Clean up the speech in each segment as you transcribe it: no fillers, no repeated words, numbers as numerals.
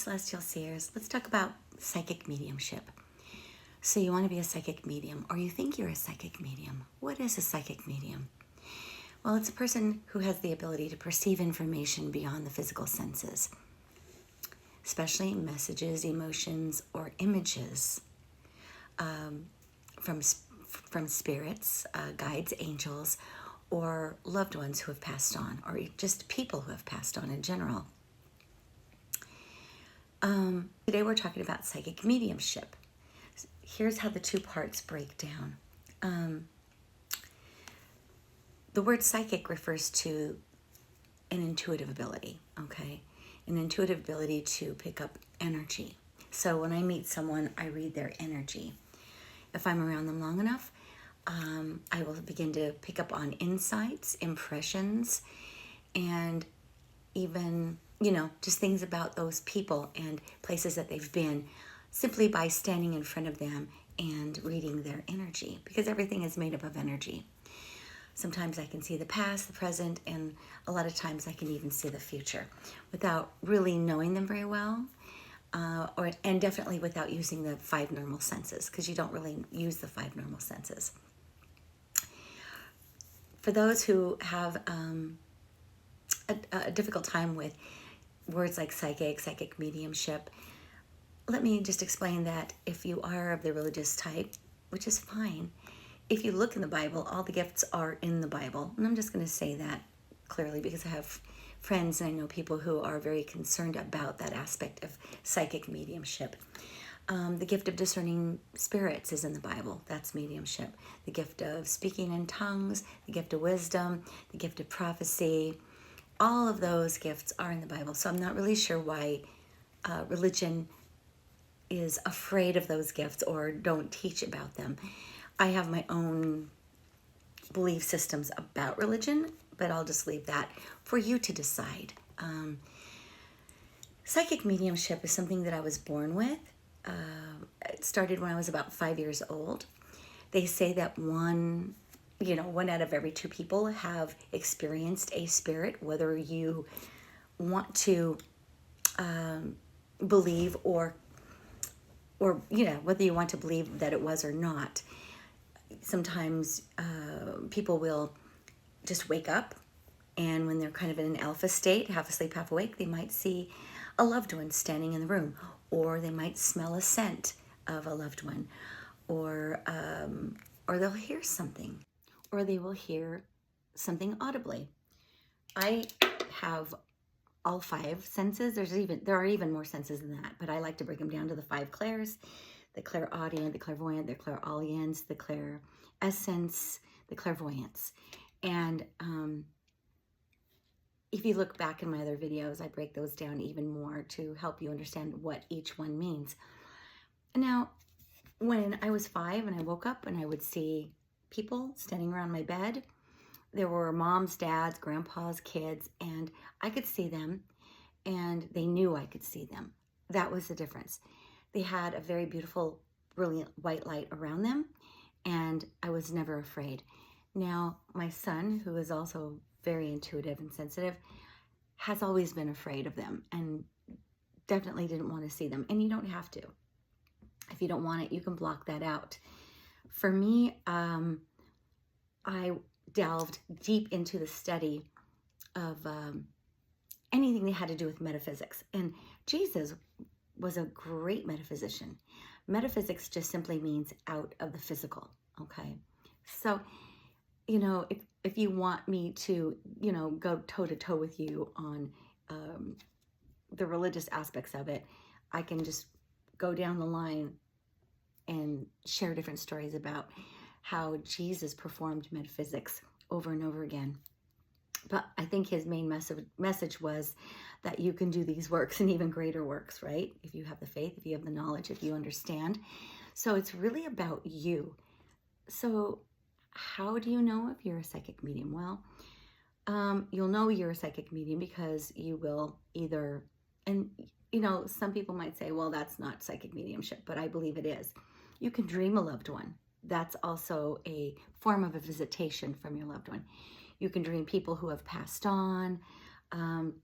Celestial Seers. Let's talk about psychic mediumship. So you want to be a psychic medium, or you think you're a psychic medium. What is a psychic medium? Well, it's a person who has the ability to perceive information beyond the physical senses, especially messages, emotions, or images from spirits, guides, angels, or loved ones who have passed on, or just people who have passed on in general. Today we're talking about psychic mediumship. Here's how the two parts break down. The word psychic refers to an intuitive ability, okay? An intuitive ability to pick up energy. So when I meet someone, I read their energy. If I'm around them long enough, I will begin to pick up on insights, impressions, and even, just things about those people and places that they've been, simply by standing in front of them and reading their energy, because everything is made up of energy. Sometimes I can see the past, the present, and a lot of times I can even see the future without really knowing them very well, and definitely without using the five normal senses, because you don't really use the five normal senses. For those who have a difficult time with words like psychic mediumship, let me just explain that if you are of the religious type, which is fine, if you look in the Bible, all the gifts are in the Bible. And I'm just going to say that clearly because I have friends and I know people who are very concerned about that aspect of psychic mediumship. The gift of discerning spirits is in the Bible. That's mediumship. The gift of speaking in tongues, the gift of wisdom, the gift of prophecy, all of those gifts are in the Bible. So I'm not really sure why religion is afraid of those gifts or don't teach about them. I have my own belief systems about religion, but I'll just leave that for you to decide. Psychic mediumship is something that I was born with. It started when I was about 5 years old. They say that one out of every two people have experienced a spirit, whether you want to believe or whether you want to believe that it was or not. Sometimes people will just wake up, and when they're kind of in an alpha state, half asleep, half awake, they might see a loved one standing in the room, or they might smell a scent of a loved one, or they'll hear something, or they will hear something audibly. I have all five senses. There are even more senses than that, but I like to break them down to the five clairs: the clairaudient, the clairvoyant, the clairaudience, the clairessence, the clairvoyance. And if you look back in my other videos, I break those down even more to help you understand what each one means. Now, when I was 5 and I woke up and I would see people standing around my bed, there were moms, dads, grandpas, kids, and I could see them, and they knew I could see them. That was the difference. They had a very beautiful, brilliant white light around them, and I was never afraid. Now, my son, who is also very intuitive and sensitive, has always been afraid of them and definitely didn't want to see them. And you don't have to. If you don't want it, you can block that out. For me, I delved deep into the study of anything that had to do with metaphysics. And Jesus was a great metaphysician. Metaphysics just simply means out of the physical, okay? So, if you want me to, go toe-to-toe with you on the religious aspects of it, I can just go down the line and share different stories about how Jesus performed metaphysics over and over again. But I think his main message was that you can do these works and even greater works, right? If you have the faith, if you have the knowledge, if you understand. So it's really about you. So how do you know if you're a psychic medium? Well, you'll know you're a psychic medium because you will either, and some people might say, well, that's not psychic mediumship, but I believe it is. You can dream a loved one. That's also a form of a visitation from your loved one. You can dream people who have passed on.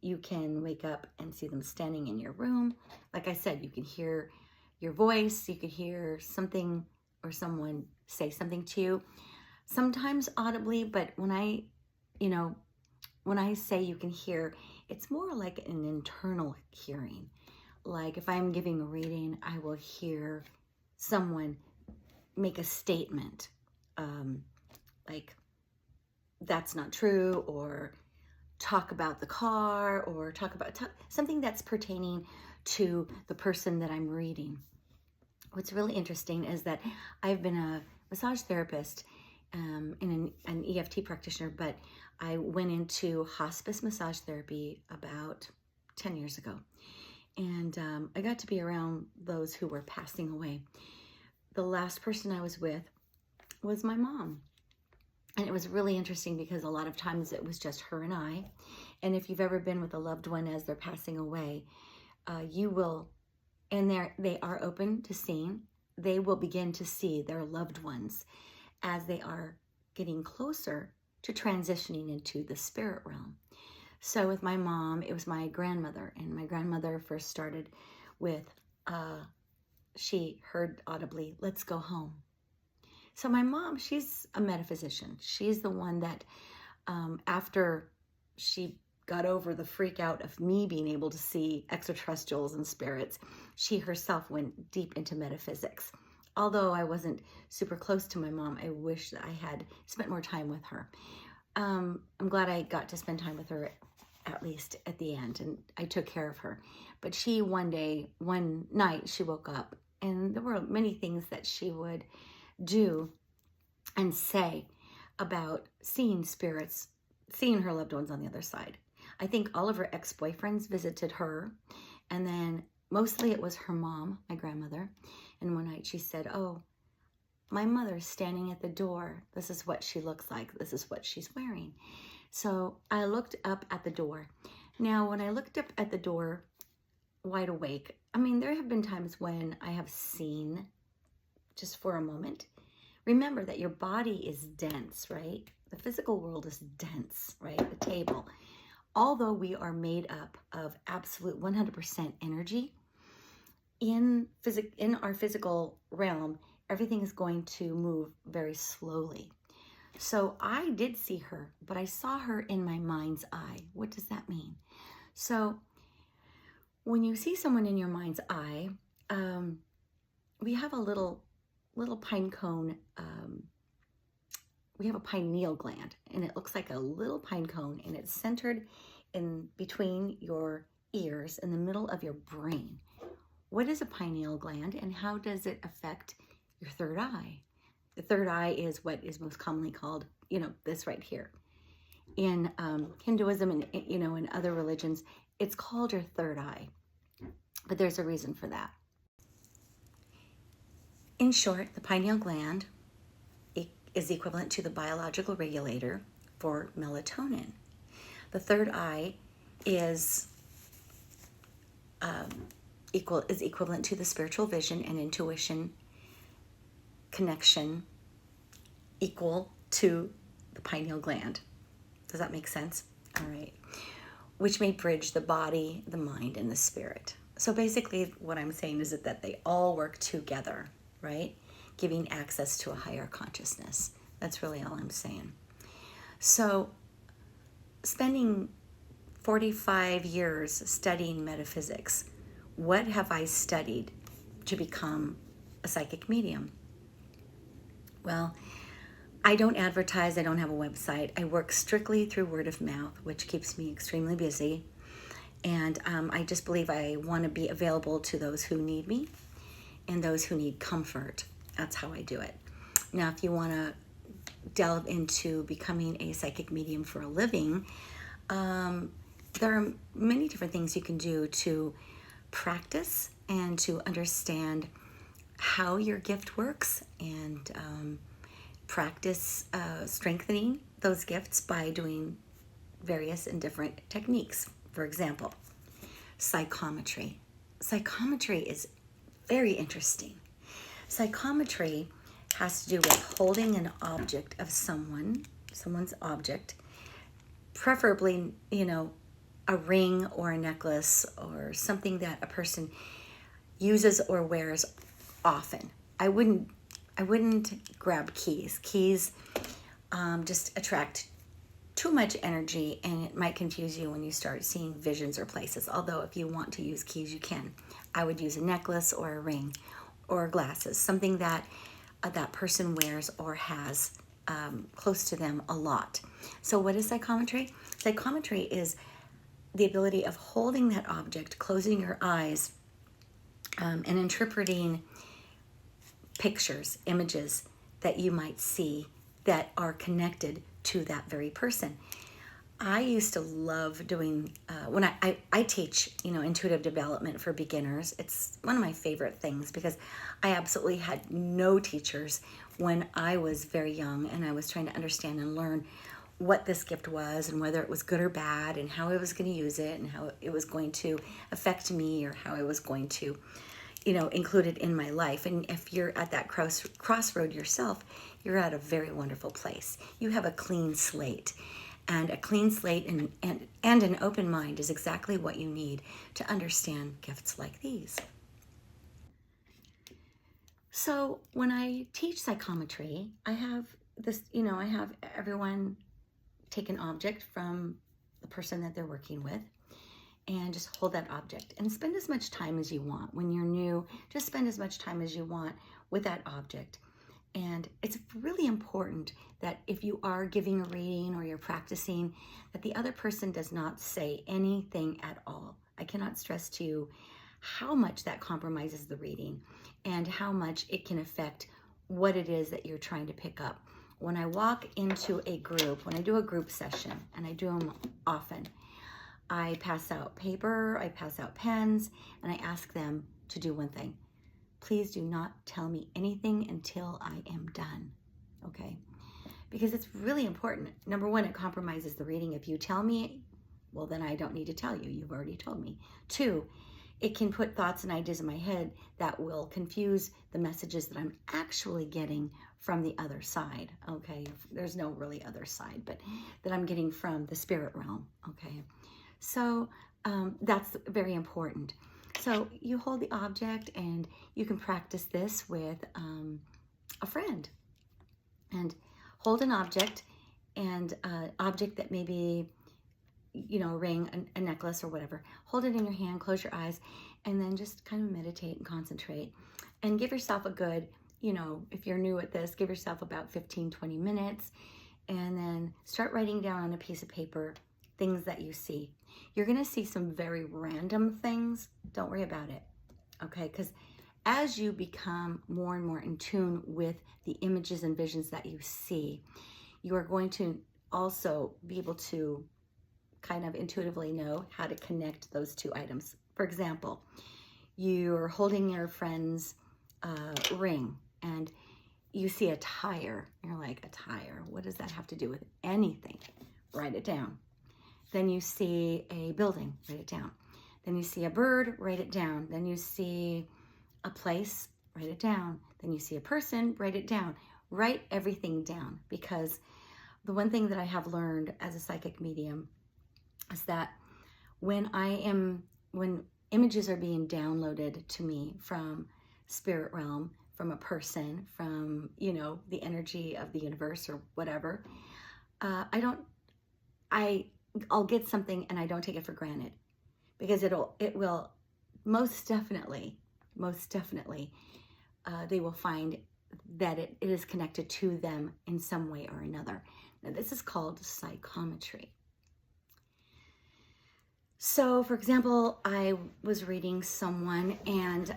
You can wake up and see them standing in your room. Like I said, you can hear your voice. You could hear something or someone say something to you, sometimes audibly, but when I say you can hear, it's more like an internal hearing. Like if I'm giving a reading, I will hear someone make a statement, like that's not true, or talk about the car, or talk about something that's pertaining to the person that I'm reading. What's really interesting is that I've been a massage therapist and an EFT practitioner, but I went into hospice massage therapy about 10 years ago. And I got to be around those who were passing away. The last person I was with was my mom. And it was really interesting because a lot of times it was just her and I. And if you've ever been with a loved one as they're passing away, you will, and they are open to seeing, they will begin to see their loved ones as they are getting closer to transitioning into the spirit realm. So with my mom, it was my grandmother, and my grandmother first started with, she heard audibly, "Let's go home." So my mom, she's a metaphysician. She's the one that after she got over the freak out of me being able to see extraterrestrials and spirits, she herself went deep into metaphysics. Although I wasn't super close to my mom, I wish that I had spent more time with her. I'm glad I got to spend time with her at least at the end, and I took care of her. But she one night, she woke up, and there were many things that she would do and say about seeing spirits, seeing her loved ones on the other side. I think all of her ex-boyfriends visited her, and then mostly it was her mom, my grandmother. And one night she said, "Oh, my mother's standing at the door. This is what she looks like. This is what she's wearing." So I looked up at the door. Now, when I looked up at the door, wide awake, I mean, there have been times when I have seen just for a moment. Remember that your body is dense, right? The physical world is dense, right? The table. Although we are made up of absolute 100% energy, in our physical realm, everything is going to move very slowly. So I did see her, but I saw her in my mind's eye. What does that mean? So when you see someone in your mind's eye, we have a little pine cone. We have a pineal gland, and it looks like a little pine cone, and it's centered in between your ears in the middle of your brain. What is a pineal gland, and how does it affect your third eye? The third eye is what is most commonly called, this right here. In Hinduism and, in other religions, it's called your third eye. But there's a reason for that. In short, the pineal gland is equivalent to the biological regulator for melatonin. The third eye is equivalent to the spiritual vision and intuition connection equal to the pineal gland. Does that make sense? All right. Which may bridge the body, the mind, and the spirit. So basically what I'm saying is that they all work together, right? Giving access to a higher consciousness. That's really all I'm saying. So spending 45 years studying metaphysics, what have I studied to become a psychic medium? Well, I don't advertise. I don't have a website. I work strictly through word of mouth, which keeps me extremely busy. And I just believe I want to be available to those who need me and those who need comfort. That's how I do it. Now, if you want to delve into becoming a psychic medium for a living, there are many different things you can do to practice and to understand how your gift works, and practice strengthening those gifts by doing various and different techniques. For example, psychometry. Psychometry is very interesting. Psychometry has to do with holding an object of someone's object, preferably, a ring or a necklace or something that a person uses or wears often. I wouldn't grab keys. Keys just attract too much energy, and it might confuse you when you start seeing visions or places. Although if you want to use keys, you can. I would use a necklace or a ring or glasses, something that that person wears or has close to them a lot. So what is psychometry? Psychometry is the ability of holding that object, closing your eyes, and interpreting pictures, images that you might see that are connected to that very person. I used to love doing, when I teach, intuitive development for beginners. It's one of my favorite things because I absolutely had no teachers when I was very young, and I was trying to understand and learn what this gift was and whether it was good or bad and how I was going to use it and how it was going to affect me or how I was going to, include it in my life. And if you're at that crossroad yourself, you're at a very wonderful place. You have a clean slate. And a clean slate and an open mind is exactly what you need to understand gifts like these. So when I teach psychometry, I have this, I have everyone take an object from the person that they're working with and just hold that object and spend as much time as you want. When you're new, just spend as much time as you want with that object. And it's really important that if you are giving a reading or you're practicing, that the other person does not say anything at all. I cannot stress to you how much that compromises the reading and how much it can affect what it is that you're trying to pick up. When I walk into a group, when I do a group session, and I do them often, I pass out paper, I pass out pens, and I ask them to do one thing. Please do not tell me anything until I am done, okay? Because it's really important. Number one, it compromises the reading. If you tell me, well, then I don't need to tell you. You've already told me. Two, it can put thoughts and ideas in my head that will confuse the messages that I'm actually getting from the other side, okay? There's no really other side, but that I'm getting from the spirit realm, okay? So that's very important. So you hold the object and you can practice this with a friend. And hold an object, and object that maybe, a ring, a necklace or whatever. Hold it in your hand, close your eyes, and then just kind of meditate and concentrate. And give yourself a good, if you're new at this, give yourself about 15, 20 minutes. And then start writing down on a piece of paper things that you see. You're going to see some very random things. Don't worry about it, okay? Because as you become more and more in tune with the images and visions that you see, you are going to also be able to kind of intuitively know how to connect those two items. For example, you're holding your friend's ring and you see a tire. You're like, a tire? What does that have to do with anything? Write it down. Then you see a building, write it down. Then you see a bird, write it down. Then you see a place, write it down. Then you see a person, write it down. Write everything down, because the one thing that I have learned as a psychic medium is that when images are being downloaded to me from spirit realm, from a person, from, the energy of the universe or whatever, I'll get something and I don't take it for granted, because it will most definitely, they will find that it is connected to them in some way or another. Now, this is called psychometry. So, for example, I was reading someone and,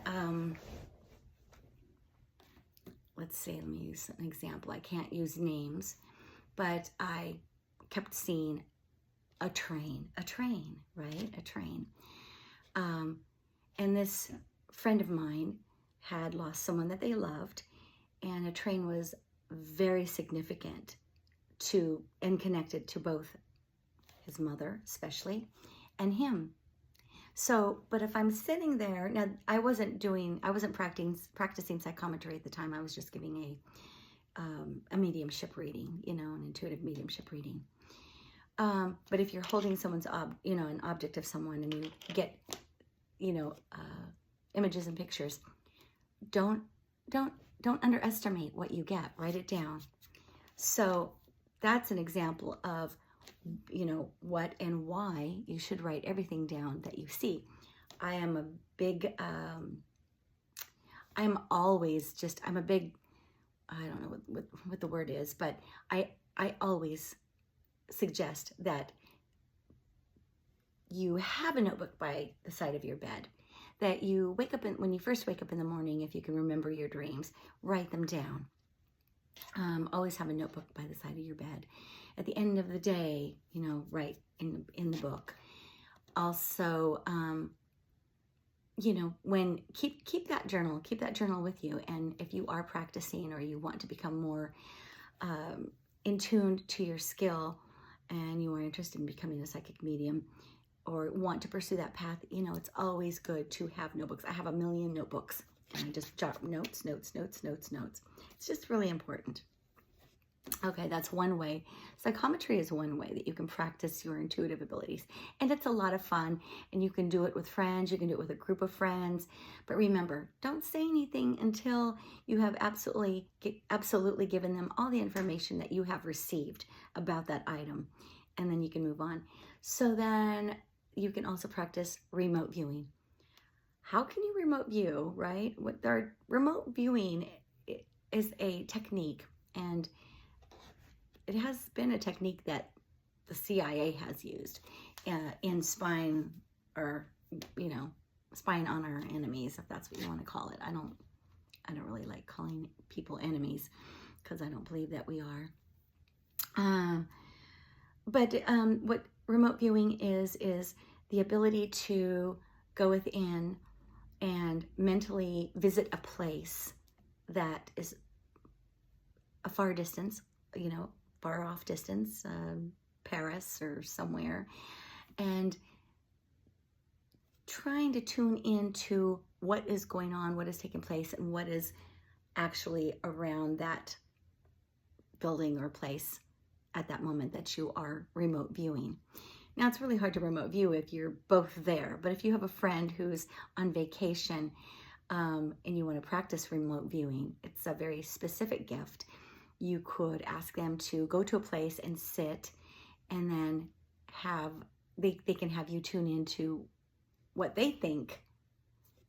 let me use an example. I can't use names, but I kept seeing a train, right? A train. And this friend of mine had lost someone that they loved, and a train was very significant to and connected to both his mother, especially, and him. So, but if I'm sitting there, now I wasn't practicing psychometry at the time. I was just giving a mediumship reading, an intuitive mediumship reading. But if you're holding someone's, an object of someone, and you get, images and pictures, don't underestimate what you get. Write it down. So that's an example of, what and why you should write everything down that you see. I am a big, I'm a big, I don't know what the word is, but I always suggest that you have a notebook by the side of your bed, that you when you first wake up in the morning, if you can remember your dreams, write them down. Always have a notebook by the side of your bed. At the end of the day, write in the book. Also, when keep that journal with you. And if you are practicing, or you want to become more in tune to your skill, and you are interested in becoming a psychic medium, or want to pursue that path, it's always good to have notebooks. I have a million notebooks, and I just jot notes. It's just really important. Okay, that's one way. Psychometry is one way that you can practice your intuitive abilities. And it's a lot of fun, and you can do it with friends, you can do it with a group of friends. But remember, don't say anything until you have absolutely given them all the information that you have received about that item. And then you can move on. So then you can also practice remote viewing. How can you remote view, right? Remote viewing is a technique, and it has been a technique that the CIA has used in spying on our enemies, if that's what you want to call it. I don't really like calling people enemies, because I don't believe that we are. But what remote viewing is the ability to go within and mentally visit a place that is a far distance, far off distance, Paris or somewhere, and trying to tune into what is going on, what is taking place, and what is actually around that building or place at that moment that you are remote viewing. Now, it's really hard to remote view if you're both there, but if you have a friend who's on vacation and you want to practice remote viewing, it's a very specific gift. You could ask them to go to a place and sit, and then they can have you tune into what they think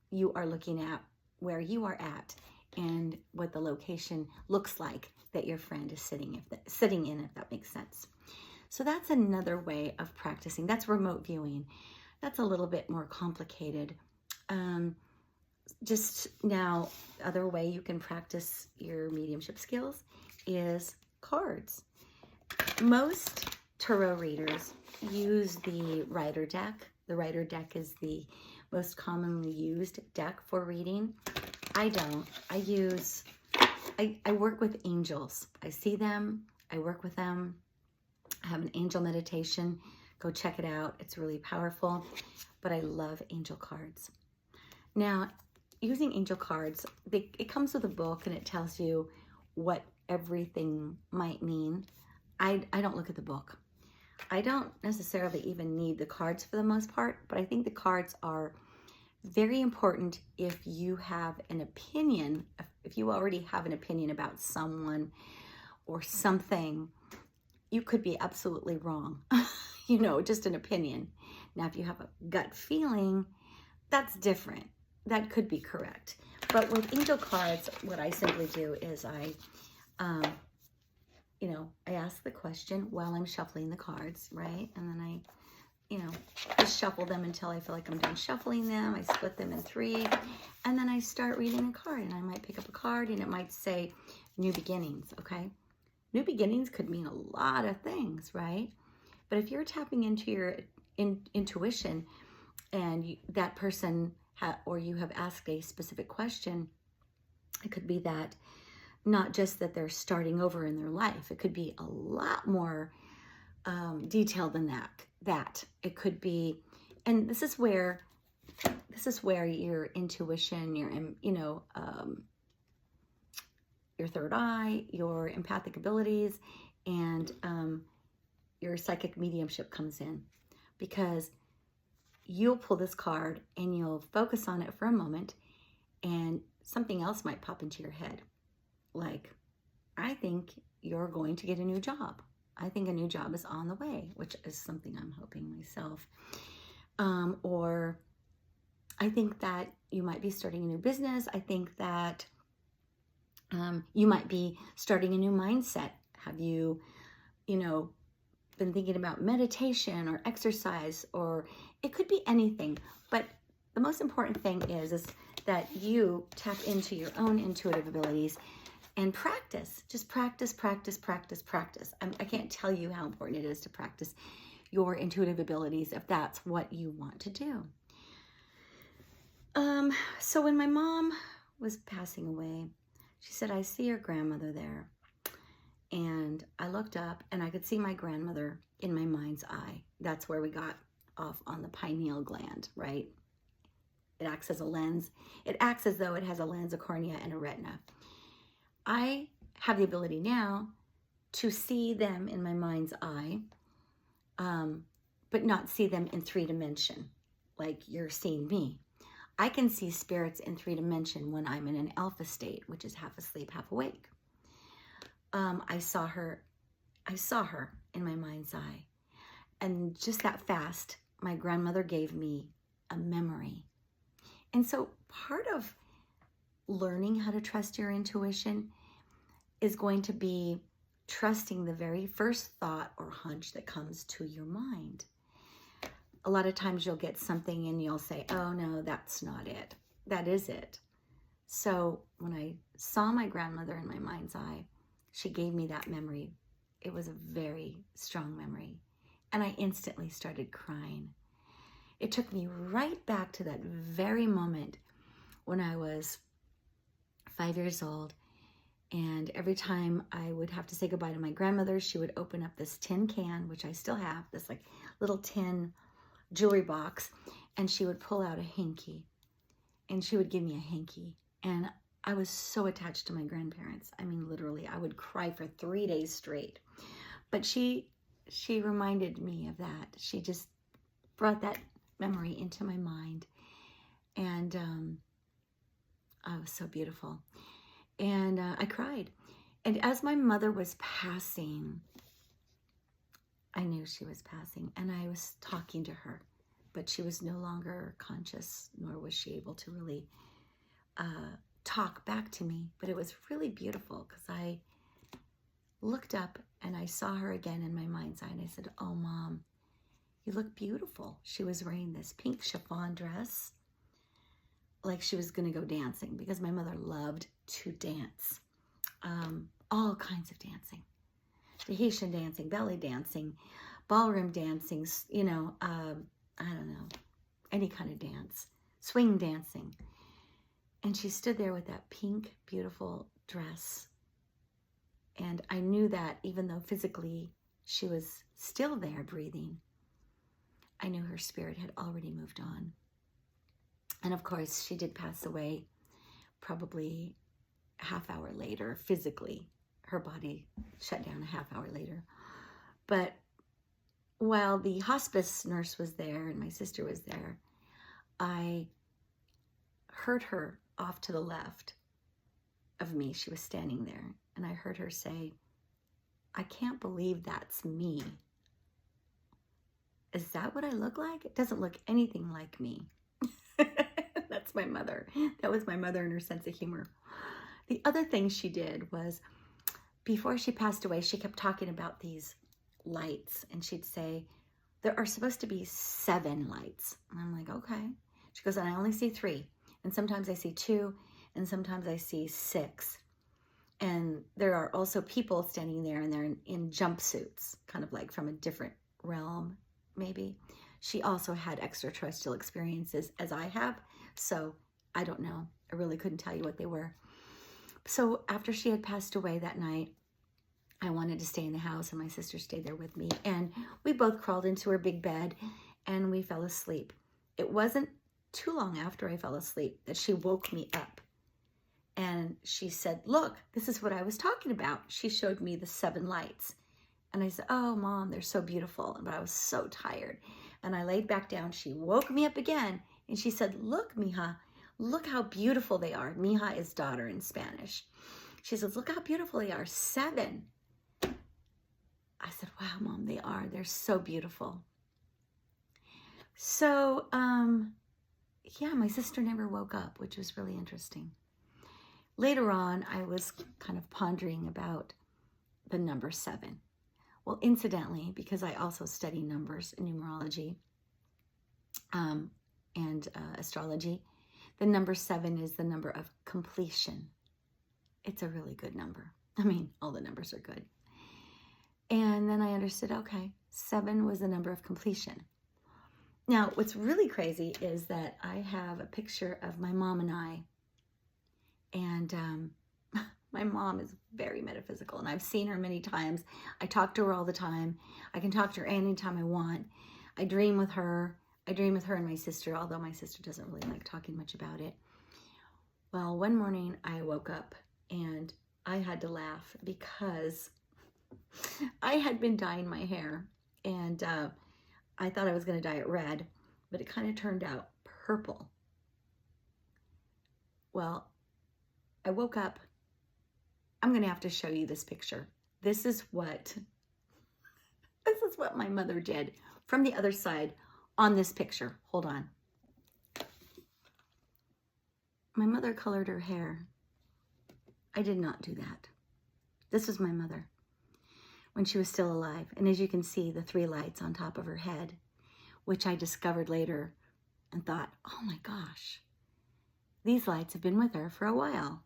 you are looking at, where you are at, and what the location looks like that your friend is sitting in, if that makes sense. So that's another way of practicing. That's remote viewing. That's a little bit more complicated. Just now, other way you can practice your mediumship skills is cards. Most tarot readers use the Rider deck. The Rider deck is the most commonly used deck for reading. I don't. I work with angels. I see them. I work with them. I have an angel meditation. Go check it out. It's really powerful. But I love angel cards. Now, using angel cards, it comes with a book, and it tells you what everything might mean. I don't look at the book. I don't necessarily even need the cards for the most part, but I think the cards are very important if you have an opinion, if you already have an opinion about someone or something. You could be absolutely wrong, just an opinion. Now, if you have a gut feeling, that's different. That could be correct. But with angel cards, what I simply do is I ask the question while I'm shuffling the cards, right? And then I, just shuffle them until I feel like I'm done shuffling them. I split them in 3, and then I start reading a card, and I might pick up a card, and it might say new beginnings, okay? New beginnings could mean a lot of things, right? But if you're tapping into your intuition, and that person or you have asked a specific question, it could be that not just that they're starting over in their life. It could be a lot more detailed than that. It could be, and this is where your intuition, your third eye, your empathic abilities, and your psychic mediumship comes in, because you'll pull this card and you'll focus on it for a moment, and something else might pop into your head. Like, I think you're going to get a new job. I think a new job is on the way, which is something I'm hoping myself. Or I think that you might be starting a new business. I think that you might be starting a new mindset. Have you, been thinking about meditation or exercise, or it could be anything. But the most important thing is that you tap into your own intuitive abilities and practice. Just practice, practice, practice, practice. I can't tell you how important it is to practice your intuitive abilities if that's what you want to do. So when my mom was passing away, she said, I see your grandmother there. And I looked up and I could see my grandmother in my mind's eye. That's where we got off on the pineal gland, right? It acts as a lens. It acts as though it has a lens, a cornea, and a retina. I have the ability now to see them in my mind's eye, but not see them in 3D, like you're seeing me. I can see spirits in 3D when I'm in an alpha state, which is half asleep, half awake. I saw her in my mind's eye. And just that fast, my grandmother gave me a memory. And so part of learning how to trust your intuition is going to be trusting the very first thought or hunch that comes to your mind. A lot of times you'll get something and you'll say, oh no, that's not it. That is it. So when I saw my grandmother in my mind's eye, she gave me that memory. It was a very strong memory. And I instantly started crying. It took me right back to that very moment when I was 5 years old. And every time I would have to say goodbye to my grandmother, she would open up this tin can, which I still have, this like little tin jewelry box, and she would pull out a hanky. And she would give me a hanky. And I was so attached to my grandparents. I mean, literally, I would cry for 3 days straight. But she reminded me of that. She just brought that memory into my mind. And it was so beautiful. And I cried. And as my mother was passing, I knew she was passing. And I was talking to her. But she was no longer conscious, nor was she able to really talk back to me. But it was really beautiful because I looked up and I saw her again in my mind's eye. And I said, oh, Mom, you look beautiful. She was wearing this pink chiffon dress, like she was going to go dancing, because my mother loved to dance. All kinds of dancing. Tahitian dancing, belly dancing, ballroom dancing, I don't know, any kind of dance, swing dancing. And she stood there with that pink, beautiful dress. And I knew that even though physically she was still there breathing, I knew her spirit had already moved on. And of course, she did pass away probably a half hour later, physically. Her body shut down a half hour later. But while the hospice nurse was there and my sister was there, I heard her off to the left of me. She was standing there, and I heard her say, I can't believe that's me. Is that what I look like? It doesn't look anything like me. That's my mother. That was my mother and her sense of humor. The other thing she did was, before she passed away, she kept talking about these lights, and she'd say, there are supposed to be 7 lights. And I'm like, okay. She goes, and I only see 3. And sometimes I see 2, and sometimes I see 6. And there are also people standing there, and they're in jumpsuits, kind of like from a different realm, maybe. She also had extraterrestrial experiences, as I have. So I don't know. I really couldn't tell you what they were. So after she had passed away that night, I wanted to stay in the house, and my sister stayed there with me. And we both crawled into her big bed, and we fell asleep. It wasn't too long after I fell asleep that she woke me up. And she said, look, this is what I was talking about. She showed me the 7 lights. And I said, oh, Mom, they're so beautiful. But I was so tired. And I laid back down. She woke me up again. And she said, look, mija, look how beautiful they are. Mija is daughter in Spanish. She says, look how beautiful they are. 7. I said, wow, Mom, they are. They're so beautiful. So, yeah, my sister never woke up, which was really interesting. Later on, I was kind of pondering about the number 7. Well, incidentally, because I also study numbers and numerology and astrology, the number 7 is the number of completion. It's a really good number. I mean, all the numbers are good. And then I understood, okay, 7 was the number of completion. Now, what's really crazy is that I have a picture of my mom and I. And my mom is very metaphysical, and I've seen her many times. I talk to her all the time. I can talk to her anytime I want. I dream with her. I dream with her and my sister, although my sister doesn't really like talking much about it. Well, one morning I woke up and I had to laugh because I had been dyeing my hair, and I thought I was going to dye it red, but it kind of turned out purple. Well, I woke up. I'm going to have to show you this picture. This is what my mother did from the other side on this picture. Hold on. My mother colored her hair. I did not do that. This was my mother when she was still alive. And as you can see, the 3 lights on top of her head, which I discovered later and thought, oh my gosh, these lights have been with her for a while.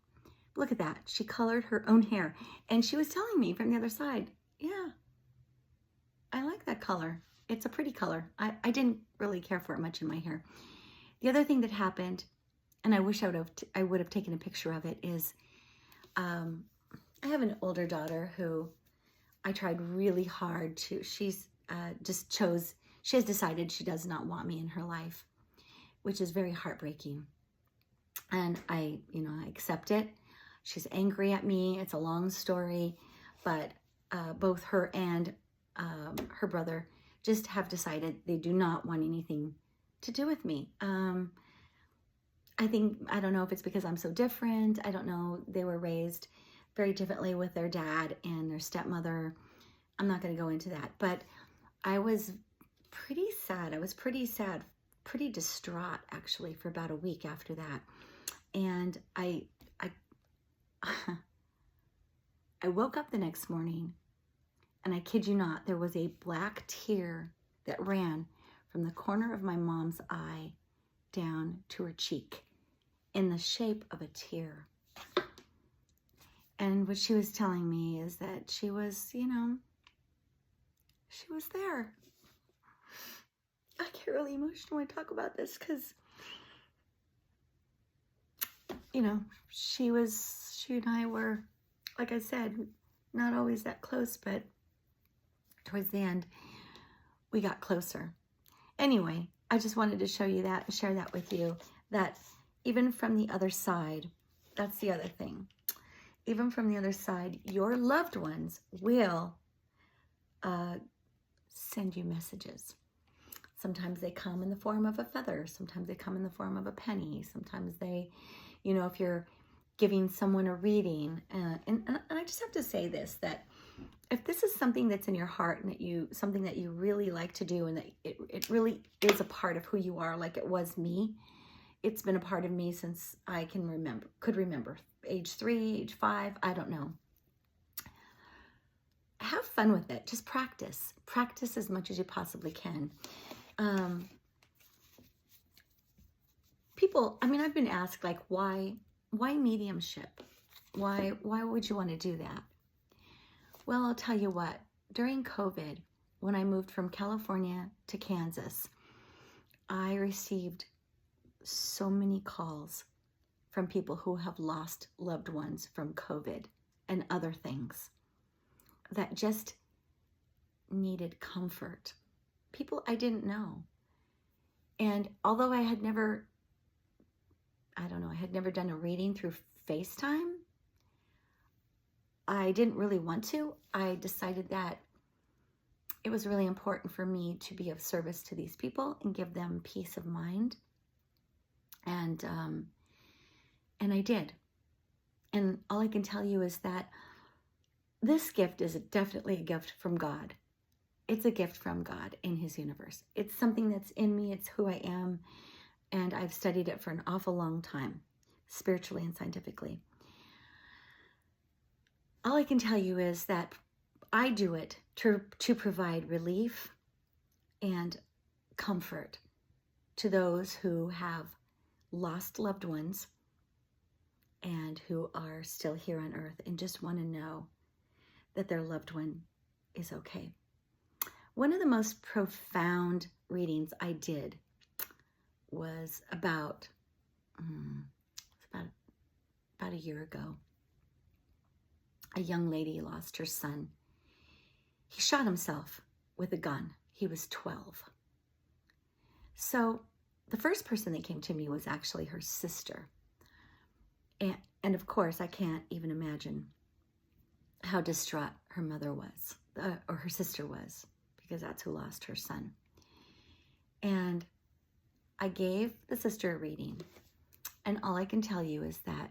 Look at that. She colored her own hair. And she was telling me from the other side, yeah, I like that color. It's a pretty color. I didn't really care for it much in my hair. The other thing that happened, and I wish I would have taken a picture of it, is I have an older daughter who I tried really hard to, she's she has decided she does not want me in her life, which is very heartbreaking. And I accept it. She's angry at me. It's a long story, but both her and her brother just have decided they do not want anything to do with me. I don't know if it's because I'm so different. I don't know. They were raised very differently with their dad and their stepmother. I'm not going to go into that, but I was pretty sad. I was pretty sad, pretty distraught actually for about a week after that. And I woke up the next morning, and I kid you not, there was a black tear that ran from the corner of my mom's eye down to her cheek in the shape of a tear. And what she was telling me is that she was, she was there. I get really emotional when I talk about this because, she and I were, like I said, not always that close, but towards the end, we got closer. Anyway, I just wanted to show you that and share that with you, that even from the other side, that's the other thing. Even from the other side, your loved ones will send you messages. Sometimes they come in the form of a feather. Sometimes they come in the form of a penny. Sometimes they, if you're giving someone a reading. And I just have to say this, that if this is something that's in your heart and something that you really like to do, and that it really is a part of who you are, like it was me, it's been a part of me since I could remember, age 3, age 5, I don't know. Have fun with it. Just practice. Practice as much as you possibly can. People, I've been asked, like, why mediumship? Why would you want to do that? Well, I'll tell you what. During COVID, when I moved from California to Kansas, I received so many calls from people who have lost loved ones from COVID and other things that just needed comfort. People I didn't know. And although I had never done a reading through FaceTime, I didn't really want to. I decided that it was really important for me to be of service to these people and give them peace of mind. And I did. And all I can tell you is that this gift is definitely a gift from God. It's a gift from God in his universe. It's something that's in me. It's who I am. And I've studied it for an awful long time, spiritually and scientifically. All I can tell you is that I do it to provide relief and comfort to those who have lost loved ones and who are still here on earth and just want to know that their loved one is okay. One of the most profound readings I did was about a year ago. A young lady lost her son. He shot himself with a gun. He was 12. So the first person that came to me was actually her sister. And of course, I can't even imagine how distraught her mother was, or her sister was, because that's who lost her son. And I gave the sister a reading. And all I can tell you is that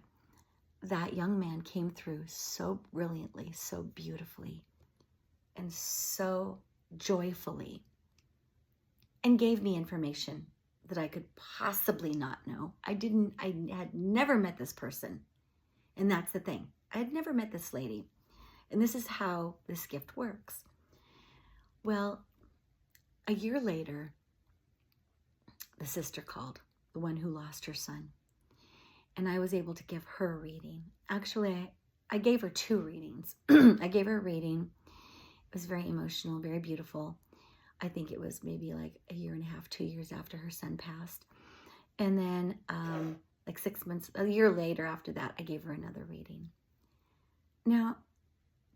that young man came through so brilliantly, so beautifully, and so joyfully, and gave me information that I could possibly not know. I had never met this person. And that's the thing. I had never met this lady. And this is how this gift works. Well, a year later, the sister called, the one who lost her son. And I was able to give her a reading. Actually, I gave her 2 readings. I gave her a reading. It was very emotional, very beautiful. I think it was maybe like a year and a half, 2 years after her son passed. And then like 6 months, a year later after that, I gave her another reading. Now,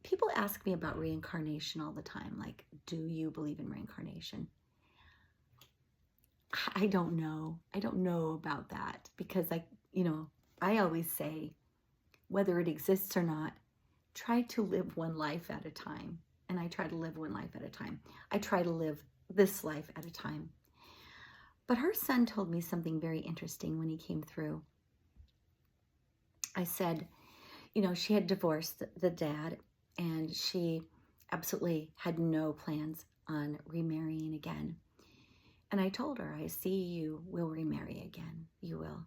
people ask me about reincarnation all the time. Like, do you believe in reincarnation? I don't know. I don't know about that because I always say, whether it exists or not, try to live one life at a time. And I try to live one life at a time. I try to live this life at a time. But her son told me something very interesting when he came through. I said, she had divorced the dad, and she absolutely had no plans on remarrying again. And I told her, I see you will remarry again. You will.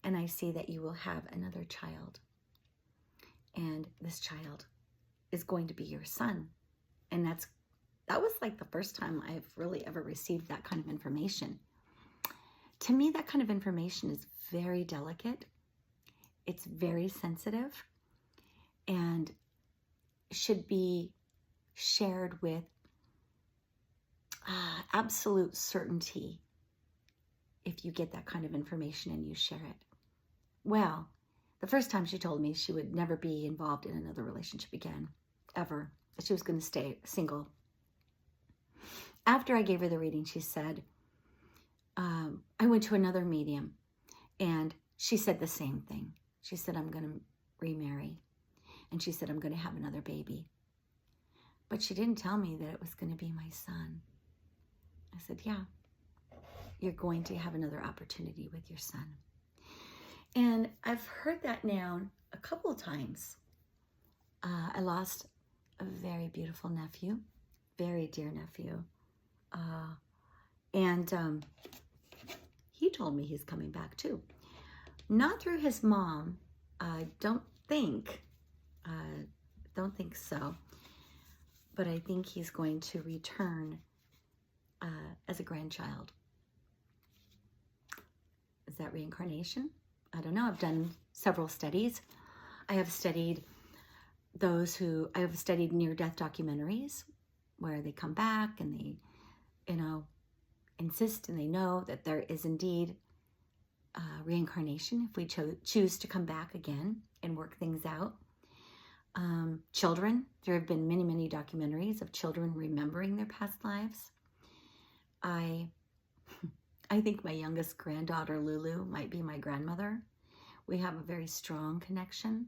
And I see that you will have another child. And this child is going to be your son. And that was like the first time I've really ever received that kind of information. To me, that kind of information is very delicate. It's very sensitive and should be shared with absolute certainty if you get that kind of information and you share it. Well, the first time she told me she would never be involved in another relationship again, ever. She was going to stay single. After I gave her the reading, she said, I went to another medium, and she said the same thing. She said, I'm going to remarry. And she said, I'm going to have another baby. But she didn't tell me that it was going to be my son. I said, yeah, you're going to have another opportunity with your son. And I've heard that now a couple of times. I lost a very beautiful nephew, very dear nephew. And he told me he's coming back too. Not through his mom. Don't think so. But I think he's going to return as a grandchild. Is that reincarnation? I don't know. I've done several studies. I have studied near-death documentaries where they come back and they, insist and they know that there is indeed reincarnation if we choose to come back again and work things out. Children, there have been many, many documentaries of children remembering their past lives. I think my youngest granddaughter, Lulu, might be my grandmother. We have a very strong connection.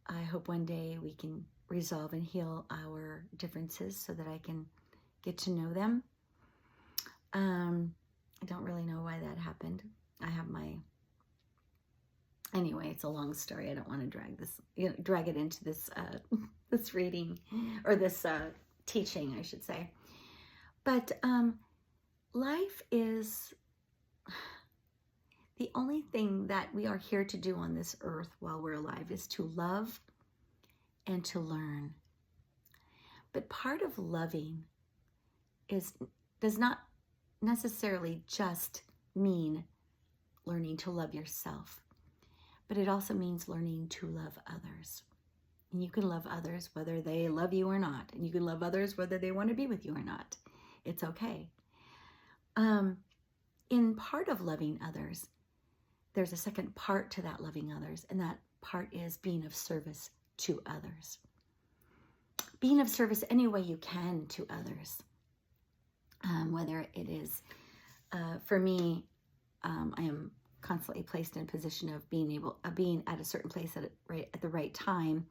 I hope one day we can resolve and heal our differences so that I can get to know them. I don't really know why that happened. I have my, anyway, it's a long story. I don't want to drag it into this, this reading, or this teaching, I should say. But life is the only thing that we are here to do on this earth while we're alive is to love and to learn. But part of loving does not necessarily just mean learning to love yourself, but it also means learning to love others. And you can love others whether they love you or not, and you can love others whether they want to be with you or not. It's okay. In part of loving others, there's a second part to that loving others, and that part is being of service to others. Being of service any way you can to others. Whether it is, for me, I am constantly placed in a position of being at a certain place at the right time,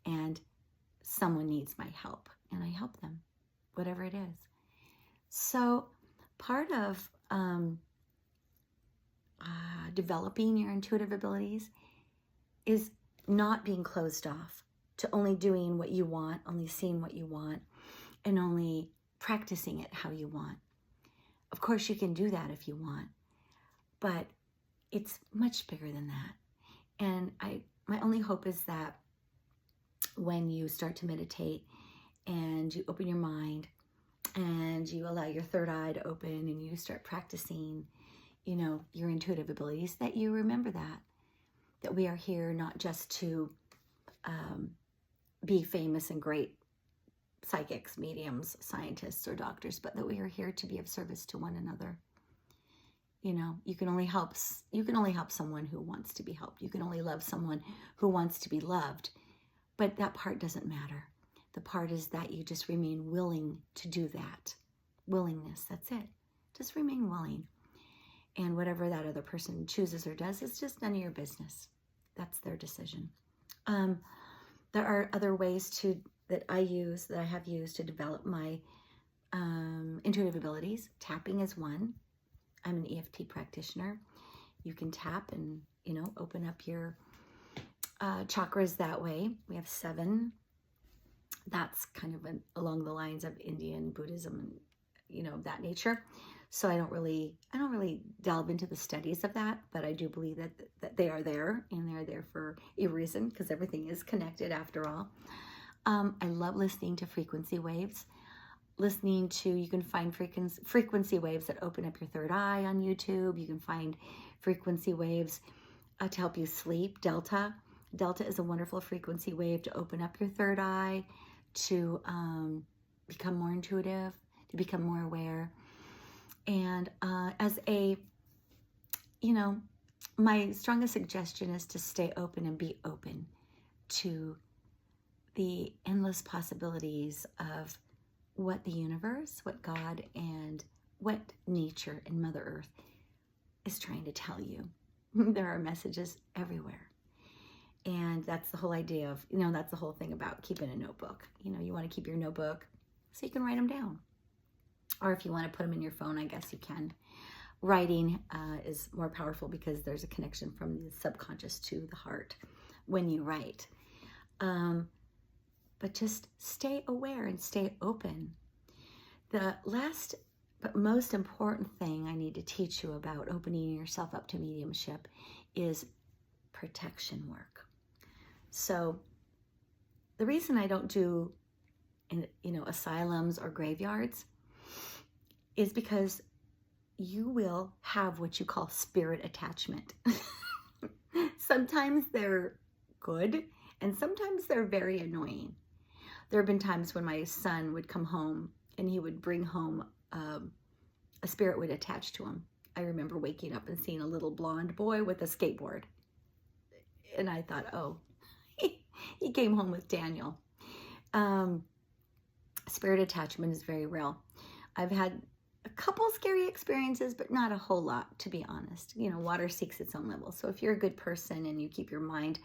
and someone needs my help, and I help them, whatever it is. So part of developing your intuitive abilities is not being closed off to only doing what you want, only seeing what you want, and only practicing it how you want. Of course, you can do that if you want, but it's much bigger than that. And my only hope is that when you start to meditate and you open your mind and you allow your third eye to open and you start practicing, your intuitive abilities, that you remember that we are here not just to be famous and great psychics, mediums, scientists, or doctors, but that we are here to be of service to one another. You can only help someone who wants to be helped. You can only love someone who wants to be loved. But that part doesn't matter. The part is that you just remain willing to do that. Willingness, that's it. Just remain willing. And whatever that other person chooses or does, it's just none of your business. That's their decision. There are other ways that I have used to develop my intuitive abilities. Tapping is one. I'm an EFT practitioner. You can tap and, open up your chakras that way. We have 7. That's kind of along the lines of Indian Buddhism and, that nature. So I don't really delve into the studies of that, but I do believe that they are there, and they're there for a reason, because everything is connected after all. I love listening to frequency waves. You can find frequency waves that open up your third eye on YouTube. You can find frequency waves to help you sleep. Delta is a wonderful frequency wave to open up your third eye, to become more intuitive, to become more aware. And my strongest suggestion is to stay open and be open to the endless possibilities of what the universe, what God, and what nature and Mother Earth is trying to tell you. There are messages everywhere. And that's the whole idea of, that's the whole thing about keeping a notebook. You want to keep your notebook so you can write them down. Or if you want to put them in your phone, I guess you can. Writing is more powerful because there's a connection from the subconscious to the heart when you write. But just stay aware and stay open. The last but most important thing I need to teach you about opening yourself up to mediumship is protection work. So the reason I don't do asylums or graveyards is because you will have what you call spirit attachment. Sometimes they're good, and sometimes they're very annoying. There have been times when my son would come home and he would bring home a spirit would attach to him. I remember waking up and seeing a little blonde boy with a skateboard. And I thought, oh, he came home with Daniel. Spirit attachment is very real. I've had a couple scary experiences, but not a whole lot, to be honest. Water seeks its own level. So if you're a good person and you keep your mind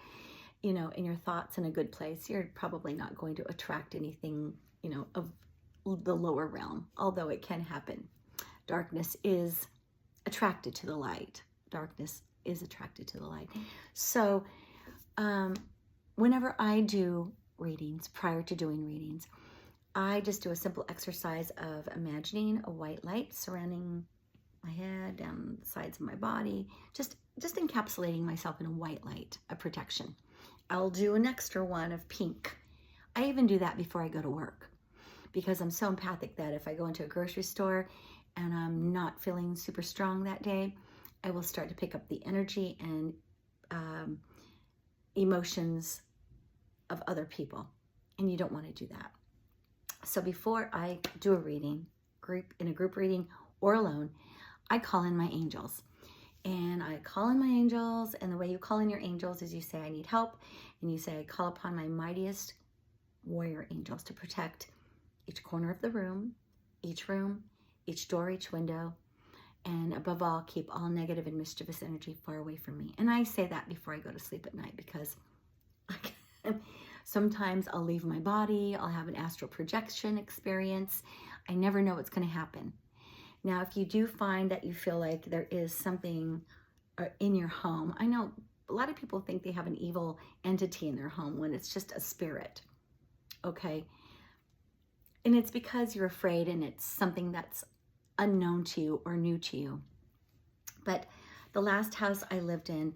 in your thoughts in a good place, you're probably not going to attract anything, of the lower realm, although it can happen. Darkness is attracted to the light. Darkness is attracted to the light. So whenever I do readings, prior to doing readings, I just do a simple exercise of imagining a white light surrounding my head, down the sides of my body, just encapsulating myself in a white light of protection. I'll do an extra one of pink. I even do that before I go to work, because I'm so empathic that if I go into a grocery store and I'm not feeling super strong that day, I will start to pick up the energy and emotions of other people, and you don't want to do that. So before I do a reading, in a group reading or alone, I call in my angels. And I call in my angels, and the way you call in your angels is you say, I need help, and you say, I call upon my mightiest warrior angels to protect each corner of the room, each door, each window, and above all, keep all negative and mischievous energy far away from me. And I say that before I go to sleep at night, because sometimes I'll leave my body, I'll have an astral projection experience. I never know what's going to happen. Now, if you do find that you feel like there is something in your home, I know a lot of people think they have an evil entity in their home when it's just a spirit, okay? And it's because you're afraid, and it's something that's unknown to you or new to you. But the last house I lived in,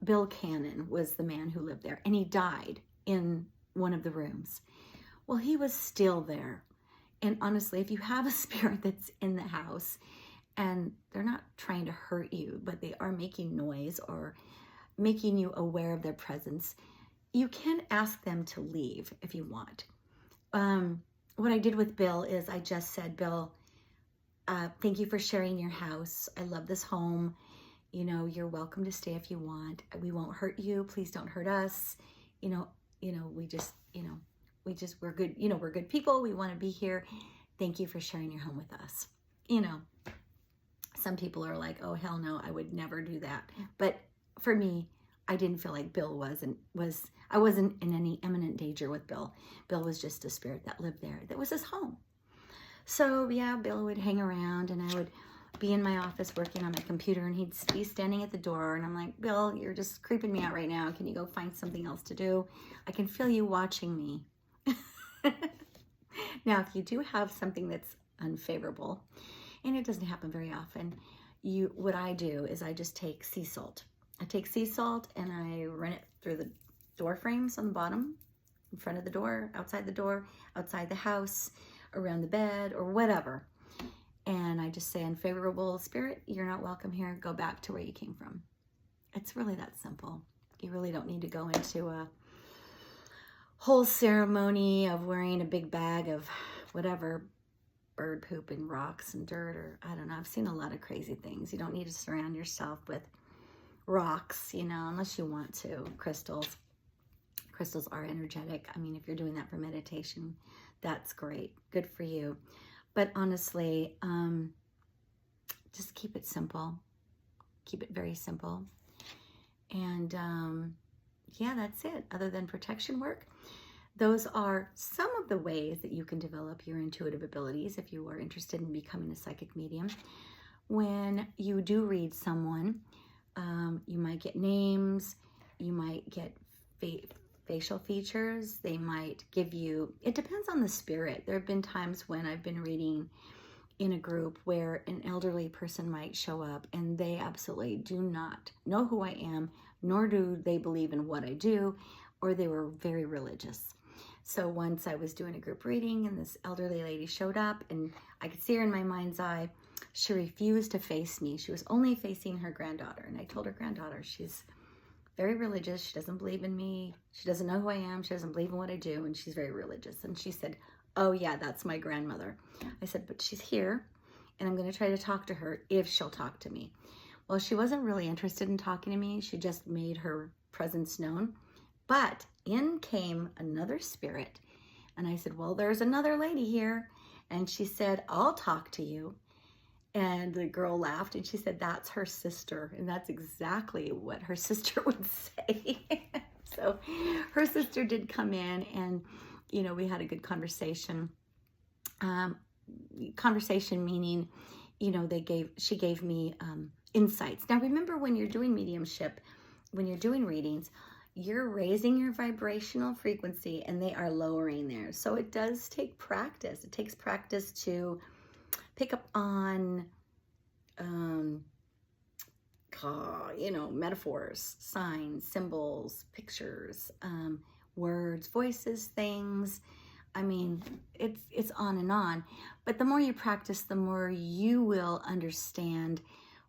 Bill Cannon was the man who lived there, and he died in one of the rooms. Well, he was still there. And honestly, if you have a spirit that's in the house and they're not trying to hurt you, but they are making noise or making you aware of their presence, you can ask them to leave if you want. What I did with Bill is I just said, Bill, thank you for sharing your house. I love this home. You're welcome to stay if you want. We won't hurt you. Please don't hurt us. We're good, we're good people. We want to be here. Thank you for sharing your home with us. Some people are like, oh, hell no, I would never do that. But for me, I didn't feel like Bill I wasn't in any imminent danger with Bill. Bill was just a spirit that lived there. That was his home. So yeah, Bill would hang around, and I would be in my office working on my computer, and he'd be standing at the door, and I'm like, Bill, you're just creeping me out right now. Can you go find something else to do? I can feel you watching me. Now, if you do have something that's unfavorable, and it doesn't happen very often, what I do is I just take sea salt. I take sea salt and I run it through the door frames on the bottom, in front of the door, outside the house, around the bed, or whatever. And I just say, unfavorable spirit, you're not welcome here. Go back to where you came from. It's really that simple. You really don't need to go into a whole ceremony of wearing a big bag of whatever, bird poop and rocks and dirt, or I don't know. I've seen a lot of crazy things. You don't need to surround yourself with rocks, unless you want to. Crystals are energetic. I mean, if you're doing that for meditation, that's great. Good for you. But honestly, just keep it simple. Keep it very simple. And yeah, that's it. Other than protection work, those are some of the ways that you can develop your intuitive abilities if you are interested in becoming a psychic medium. When you do read someone, you might get names, you might get facial features, they might give you, it depends on the spirit. There have been times when I've been reading in a group where an elderly person might show up and they absolutely do not know who I am, nor do they believe in what I do, or they were very religious. So once I was doing a group reading and this elderly lady showed up, and I could see her in my mind's eye. She refused to face me. She was only facing her granddaughter. And I told her granddaughter, she's very religious. She doesn't believe in me. She doesn't know who I am. She doesn't believe in what I do. And she's very religious. And she said, oh yeah, that's my grandmother. I said, but she's here and I'm going to try to talk to her if she'll talk to me. Well, she wasn't really interested in talking to me. She just made her presence known. But in came another spirit. And I said, well, there's another lady here. And she said, I'll talk to you. And the girl laughed and she said, that's her sister. And that's exactly what her sister would say. So her sister did come in, and, you know, we had a good conversation. Conversation meaning, you know, she gave me insights. Now, remember, when you're doing mediumship, when you're doing readings, you're raising your vibrational frequency and they are lowering theirs. So it does take practice. It takes practice to pick up on, you know, metaphors, signs, symbols, pictures, words, voices, things. I mean, it's on and on. But the more you practice, the more you will understand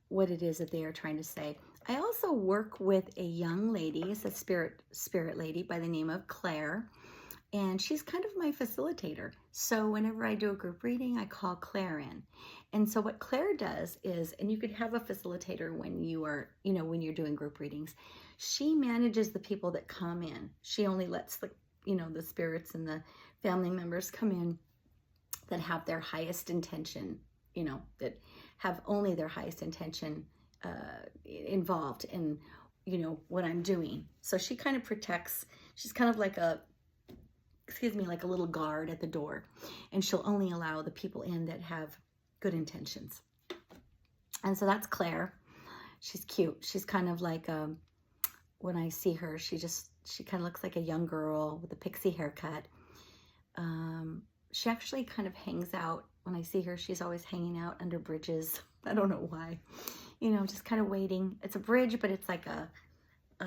what it is that they are trying to say. I also work with a young lady, it's a spirit lady by the name of Claire, and she's kind of my facilitator. So whenever I do a group reading, I call Claire in. And so what Claire does is, and you could have a facilitator when you are, you know, when you're doing group readings, she manages the people that come in. She only lets the, you know, the spirits and the family members come in that have their highest intention, you know, that have only their highest intention involved in, you know, what I'm doing. So she kind of protects, she's kind of like a, excuse me, like a little guard at the door, and she'll only allow the people in that have good intentions. And so that's Claire. She's cute. She's kind of like, when I see her, she kind of looks like a young girl with a pixie haircut. She actually kind of hangs out. When I see her, she's always hanging out under bridges. I don't know why, you know, just kind of waiting. It's a bridge, but it's like a, I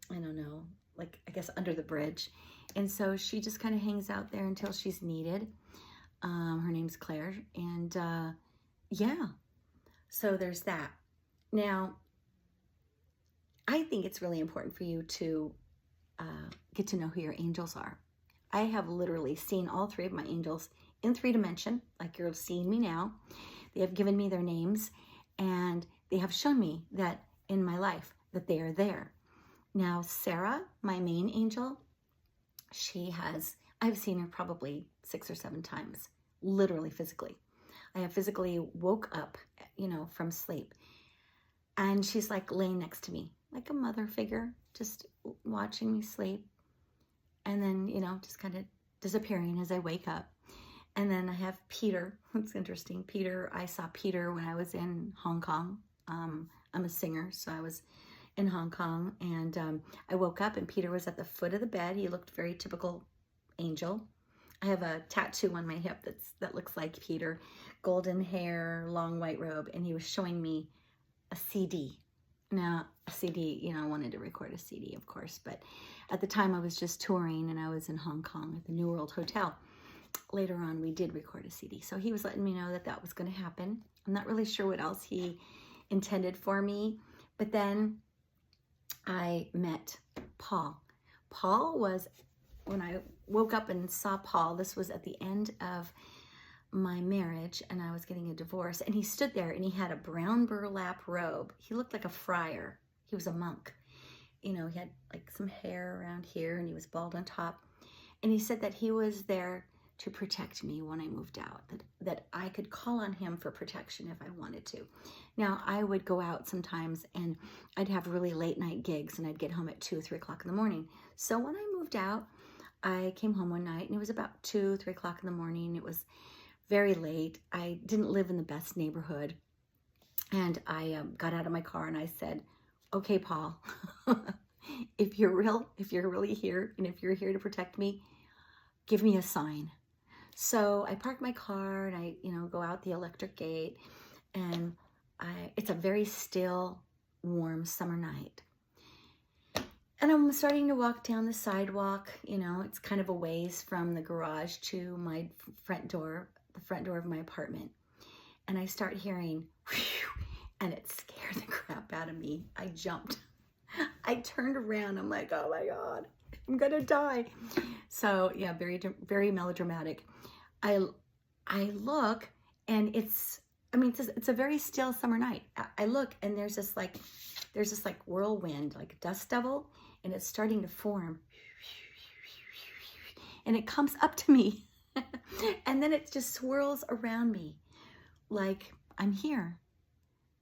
don't know, like, I guess under the bridge. And so she just kind of hangs out there until she's needed. Her name's Claire. And yeah, so there's that. Now, I think it's really important for you to get to know who your angels are. I have literally seen all three of my angels in 3D, like you're seeing me now. They have given me their names, and they have shown me that in my life that they are there. Now, Sarah, my main angel, I've seen her probably 6 or 7 times, literally physically. I have physically woke up, you know, from sleep, and she's like laying next to me, like a mother figure, just watching me sleep. And then, you know, just kind of disappearing as I wake up. And then I have Peter. It's interesting. Peter, I saw Peter when I was in Hong Kong. I'm a singer, so I was in Hong Kong. And I woke up and Peter was at the foot of the bed. He looked very typical angel. I have a tattoo on my hip that looks like Peter. Golden hair, long white robe. And he was showing me a CD. Now, a CD, you know, I wanted to record a CD, of course, but at the time I was just touring and I was in Hong Kong at the New World Hotel. Later on, we did record a CD. So he was letting me know that that was going to happen. I'm not really sure what else he intended for me, but then I met Paul. Paul was, when I woke up and saw Paul, this was at the end of my marriage and I was getting a divorce, and he stood there and he had a brown burlap robe. He looked like a friar. He was a monk. You know, he had like some hair around here and he was bald on top. And he said that he was there to protect me when I moved out, that I could call on him for protection if I wanted to. Now, I would go out sometimes and I'd have really late night gigs and I'd get home at 2 or 3 o'clock in the morning. So when I moved out, I came home one night and it was about 2, 3 o'clock in the morning. It was very late. I didn't live in the best neighborhood. And I got out of my car and I said, okay, Paul, if you're really here and if you're here to protect me, give me a sign. So I parked my car and I, you know, go out the electric gate, and it's a very still, warm summer night. And I'm starting to walk down the sidewalk. You know, it's kind of a ways from the garage to my front door, the front door of my apartment. And I start hearing, whew, and it scared the crap out of me. I jumped. I turned around. I'm like, oh my God, I'm gonna die. So yeah, very, very melodramatic. I look, and it's a very still summer night. I look, and there's this like whirlwind, like dust devil, and it's starting to form. And it comes up to me, and then it just swirls around me like I'm here.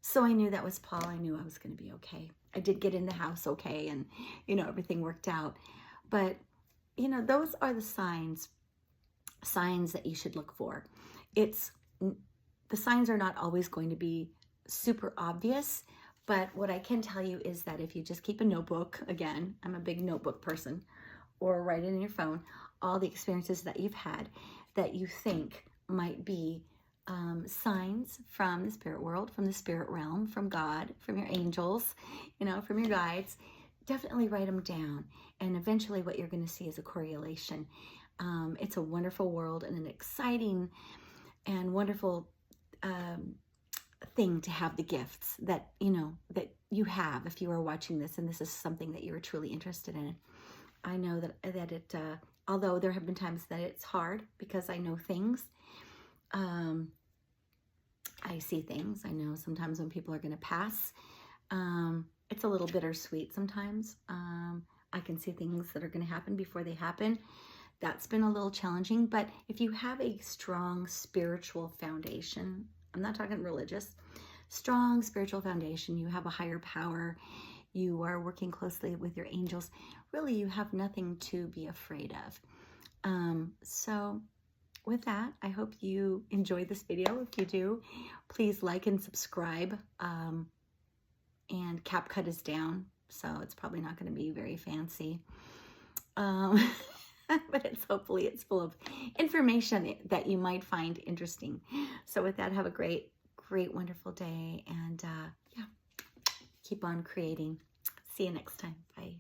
So I knew that was Paul. I knew I was going to be okay. I did get in the house okay, and, you know, everything worked out. But, you know, those are the signs that you should look for. The signs are not always going to be super obvious, but what I can tell you is that if you just keep a notebook, again, I'm a big notebook person, or write it in your phone, all the experiences that you've had that you think might be signs from the spirit world, from the spirit realm, from God, from your angels, you know, from your guides, definitely write them down. And eventually what you're going to see is a correlation. It's a wonderful world and an exciting and wonderful thing to have the gifts that, you know, that you have if you are watching this and this is something that you are truly interested in. I know that it, although there have been times that it's hard because I know things, I see things. I know sometimes when people are going to pass, it's a little bittersweet sometimes. I can see things that are going to happen before they happen. That's been a little challenging, but if you have a strong spiritual foundation, I'm not talking religious, strong spiritual foundation, you have a higher power, you are working closely with your angels, really you have nothing to be afraid of. So with that, I hope you enjoyed this video. If you do, please like and subscribe. And CapCut is down, so it's probably not going to be very fancy. But hopefully it's full of information that you might find interesting. So with that, have a great, wonderful day, and yeah, keep on creating. See you next time. Bye.